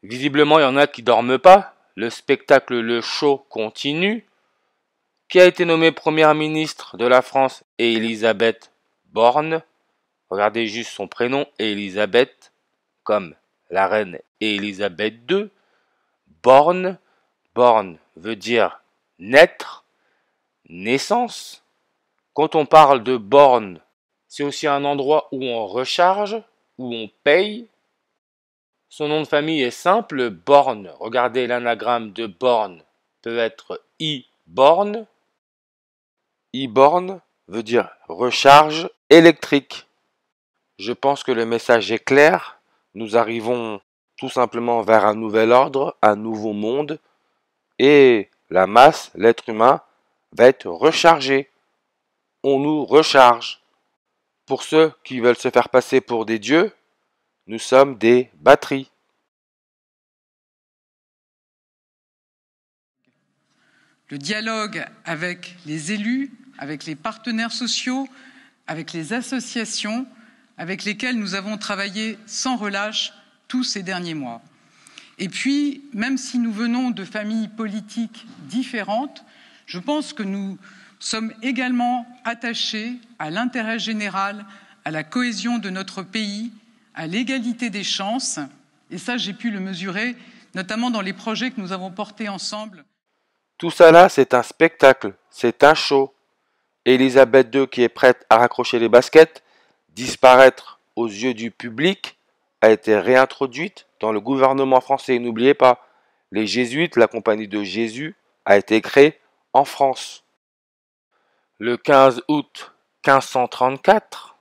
Visiblement, il y en a qui dorment pas. Le spectacle, le show continue. Qui a été nommée première ministre de la France? Elisabeth Borne. Regardez juste son prénom, Elisabeth, comme la reine Elisabeth II. Borne. Borne veut dire naître, naissance. Quand on parle de borne, c'est aussi un endroit où on recharge, où on paye. Son nom de famille est simple, Borne. Regardez l'anagramme de Borne. Peut être I-Borne. I-Borne veut dire recharge électrique. Je pense que le message est clair. Nous arrivons tout simplement vers un nouvel ordre, un nouveau monde. Et la masse, l'être humain, va être rechargé. On nous recharge. Pour ceux qui veulent se faire passer pour des dieux, nous sommes des batteries. Le dialogue avec les élus, avec les partenaires sociaux, avec les associations avec lesquelles nous avons travaillé sans relâche tous ces derniers mois. Et puis, même si nous venons de familles politiques différentes, je pense que nous sommes également attachés à l'intérêt général, à la cohésion de notre pays, à l'égalité des chances. Et ça, j'ai pu le mesurer, notamment dans les projets que nous avons portés ensemble. Tout ça là, c'est un spectacle, c'est un show. Elisabeth II qui est prête à raccrocher les baskets, disparaître aux yeux du public, a été réintroduite dans le gouvernement français. Et n'oubliez pas, les Jésuites, la compagnie de Jésus, a été créée en France. Le 15 août 1534,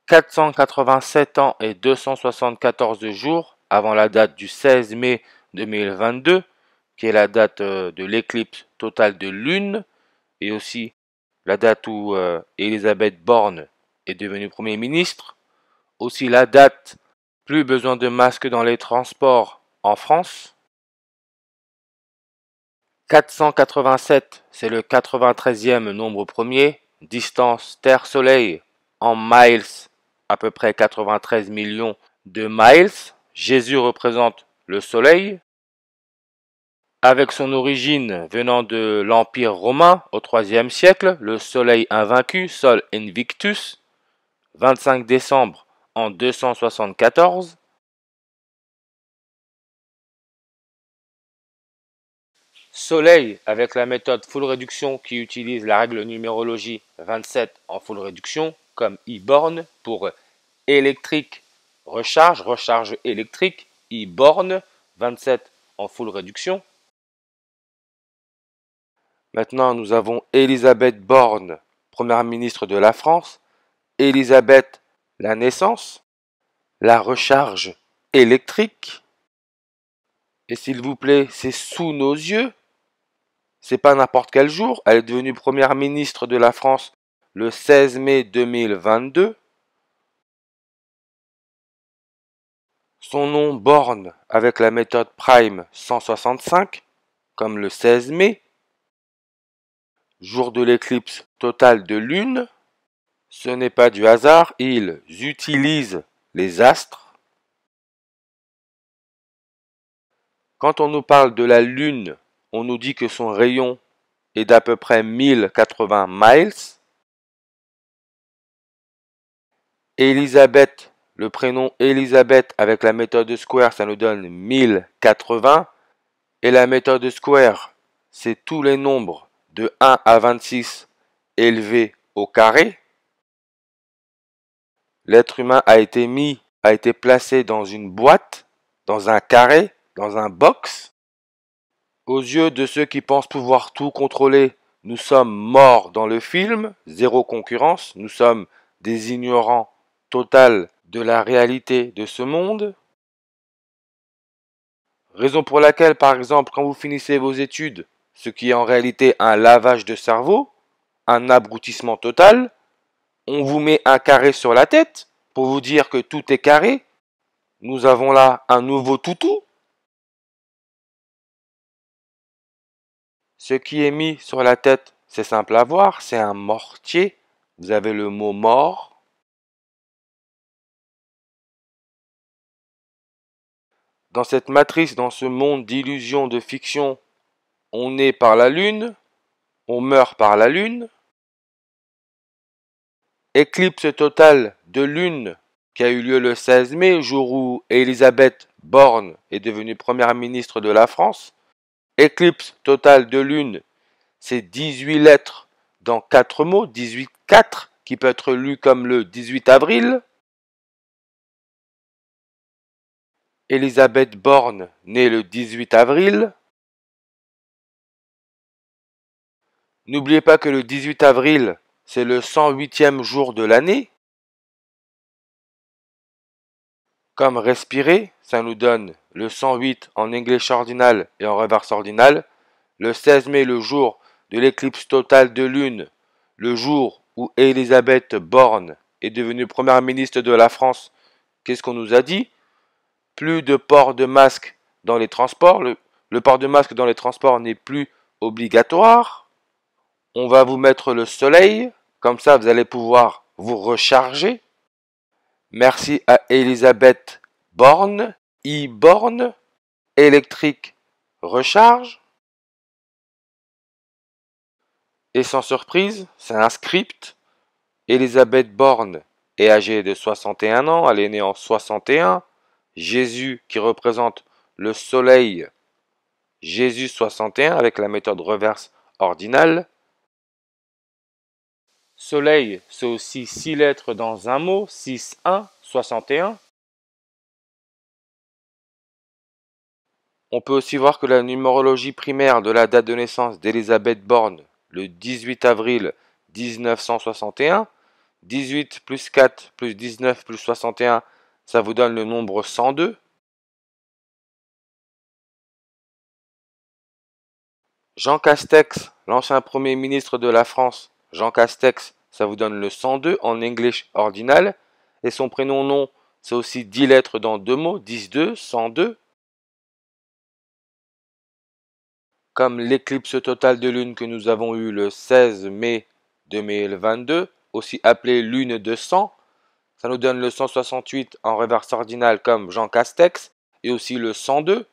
487 ans et 274 jours avant la date du 16 mai 2022, qui est la date de l'éclipse totale de lune, et aussi la date où Elisabeth Borne est devenue Premier ministre, aussi la date plus besoin de masques dans les transports en France. 487, c'est le 93e nombre premier, distance Terre-Soleil en miles, à peu près 93 millions de miles. Jésus représente le Soleil. Avec son origine venant de l'Empire romain au IIIe siècle, le Soleil invaincu, Sol Invictus, 25 décembre en 274. Soleil avec la méthode full réduction qui utilise la règle numérologie 27 en full réduction, comme I-Borne pour électrique recharge, recharge électrique, I-Borne 27 en full réduction. Maintenant, nous avons Elisabeth Borne, première ministre de la France. Elisabeth, la naissance, la recharge électrique. Et s'il vous plaît, c'est sous nos yeux. C'est pas n'importe quel jour. Elle est devenue première ministre de la France le 16 mai 2022. Son nom Borne avec la méthode Prime 165, comme le 16 mai. Jour de l'éclipse totale de lune. Ce n'est pas du hasard, ils utilisent les astres. Quand on nous parle de la lune, on nous dit que son rayon est d'à peu près 1080 miles. Elisabeth, le prénom Elisabeth avec la méthode square, ça nous donne 1080. Et la méthode square, c'est tous les nombres de 1 à 26 élevés au carré. L'être humain a été placé dans une boîte, dans un carré, dans un box. Aux yeux de ceux qui pensent pouvoir tout contrôler, nous sommes morts dans le film, zéro concurrence, nous sommes des ignorants total de la réalité de ce monde. Raison pour laquelle, par exemple, quand vous finissez vos études, ce qui est en réalité un lavage de cerveau, un abrutissement total, on vous met un carré sur la tête pour vous dire que tout est carré. Nous avons là un nouveau toutou. Ce qui est mis sur la tête, c'est simple à voir, c'est un mortier. Vous avez le mot mort. Dans cette matrice, dans ce monde d'illusions, de fiction, on naît par la lune, on meurt par la lune. Éclipse totale de lune qui a eu lieu le 16 mai, jour où Elisabeth Borne est devenue première ministre de la France. Éclipse totale de lune, c'est 18 lettres dans 4 mots, 18-4, qui peut être lu comme le 18 avril. Elisabeth Borne, née le 18 avril. N'oubliez pas que le 18 avril, c'est le 108e jour de l'année. Comme respirer, ça nous donne le 108 en English ordinal et en reverse ordinal. Le 16 mai, le jour de l'éclipse totale de lune, le jour où Elisabeth Borne est devenue première ministre de la France. Qu'est-ce qu'on nous a dit? Plus de port de masque dans les transports. Le port de masque dans les transports n'est plus obligatoire. On va vous mettre le soleil. Comme ça, vous allez pouvoir vous recharger. Merci à Elisabeth Borne, e-Borne, électrique recharge. Et sans surprise, c'est un script. Elisabeth Borne est âgée de 61 ans, elle est née en 61. Jésus qui représente le soleil, Jésus 61 avec la méthode reverse ordinale. Soleil, c'est aussi 6 lettres dans un mot, 6-1, 61. On peut aussi voir que la numérologie primaire de la date de naissance d'Elisabeth Borne, le 18 avril 1961, 18 plus 4 plus 19 plus 61, ça vous donne le nombre 102. Jean Castex, l'ancien Premier ministre de la France, Jean Castex, ça vous donne le 102 en English ordinal. Et son prénom nom, c'est aussi 10 lettres dans 2 mots, 10-2, 102. Comme l'éclipse totale de lune que nous avons eue le 16 mai 2022, aussi appelée lune de sang, ça nous donne le 168 en reverse ordinal comme Jean Castex, et aussi le 102.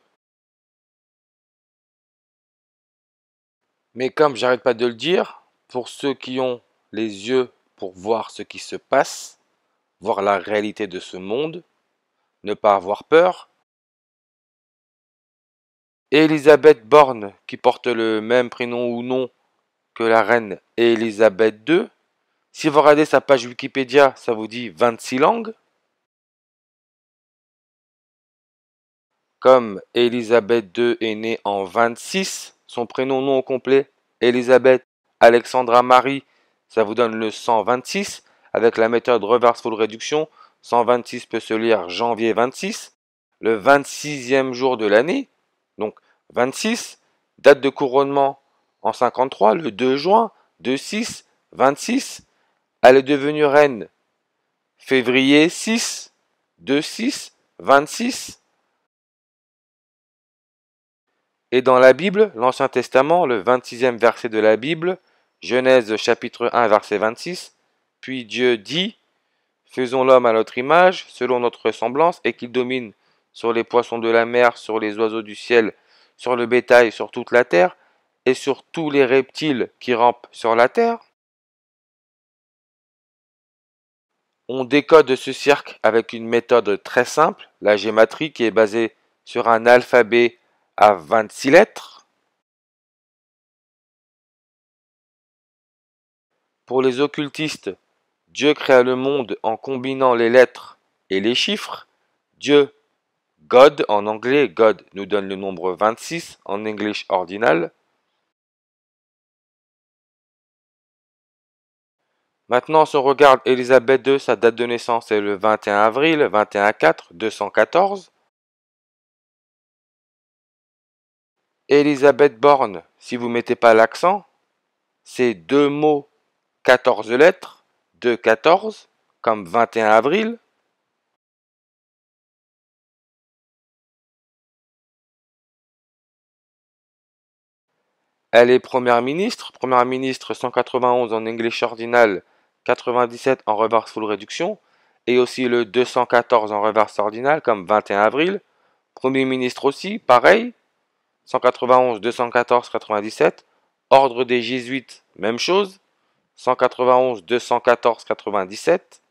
Mais comme j'arrête pas de le dire, pour ceux qui ont les yeux pour voir ce qui se passe, voir la réalité de ce monde, ne pas avoir peur. Elisabeth Borne, qui porte le même prénom ou nom que la reine Elisabeth II. Si vous regardez sa page Wikipédia, ça vous dit 26 langues. Comme Elisabeth II est née en 26, son prénom nom au complet, Elisabeth Alexandra Marie, ça vous donne le 126. Avec la méthode reverse full réduction, 126 peut se lire janvier 26, le 26e jour de l'année. Donc 26, date de couronnement en 53, le 2 juin, 2-6, 26. Elle est devenue reine février 6, 2-6, 26. Et dans la Bible, l'Ancien Testament, le 26e verset de la Bible, Genèse chapitre 1 verset 26, puis Dieu dit, faisons l'homme à notre image, selon notre ressemblance, et qu'il domine sur les poissons de la mer, sur les oiseaux du ciel, sur le bétail, sur toute la terre, et sur tous les reptiles qui rampent sur la terre. On décode ce cercle avec une méthode très simple, la gématrie, qui est basée sur un alphabet à 26 lettres. Pour les occultistes, Dieu créa le monde en combinant les lettres et les chiffres. Dieu, God en anglais, God nous donne le nombre 26 en English ordinal. Maintenant, si on regarde Elisabeth II, sa date de naissance est le 21 avril, 21-4, 214. Elisabeth Borne, si vous ne mettez pas l'accent, c'est 2 mots, 14 lettres, 2-14, comme 21 avril. Elle est première ministre 191 en English ordinal, 97 en reverse full réduction, et aussi le 214 en reverse ordinal comme 21 avril. Premier ministre aussi, pareil. 191, 214, 97. Ordre des Jésuites, même chose. 191, 214, 97.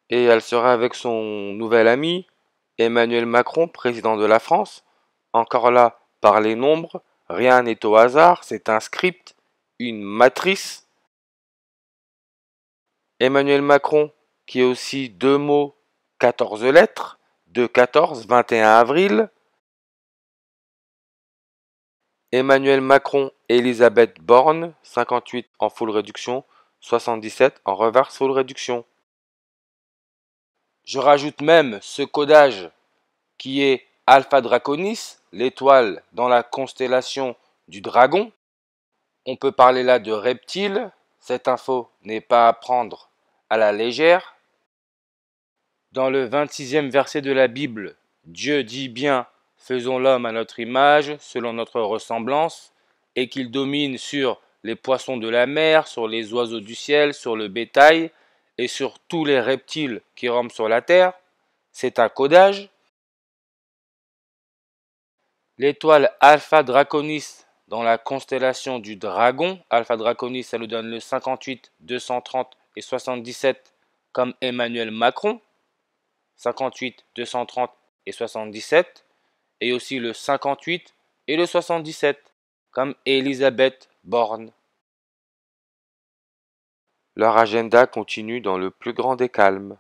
Et elle sera avec son nouvel ami, Emmanuel Macron, président de la France. Encore là, par les nombres, rien n'est au hasard, c'est un script, une matrice. Emmanuel Macron, qui est aussi deux mots, 14 lettres, 2, 14, 21 avril. Emmanuel Macron, Elisabeth Borne, 58 en full réduction, 77 en reverse full réduction. Je rajoute même ce codage qui est Alpha Draconis, l'étoile dans la constellation du dragon. On peut parler là de reptiles, cette info n'est pas à prendre à la légère. Dans le 26e verset de la Bible, Dieu dit bien « Faisons l'homme à notre image, selon notre ressemblance », et qu'il domine sur les poissons de la mer, sur les oiseaux du ciel, sur le bétail, et sur tous les reptiles qui rampent sur la terre. C'est un codage. L'étoile Alpha Draconis dans la constellation du dragon, Alpha Draconis, ça nous donne le 58, 230 et 77 comme Emmanuel Macron. 58, 230 et 77. Et aussi le 58 et le 77 comme Elisabeth Borne. Leur agenda continue dans le plus grand des calmes.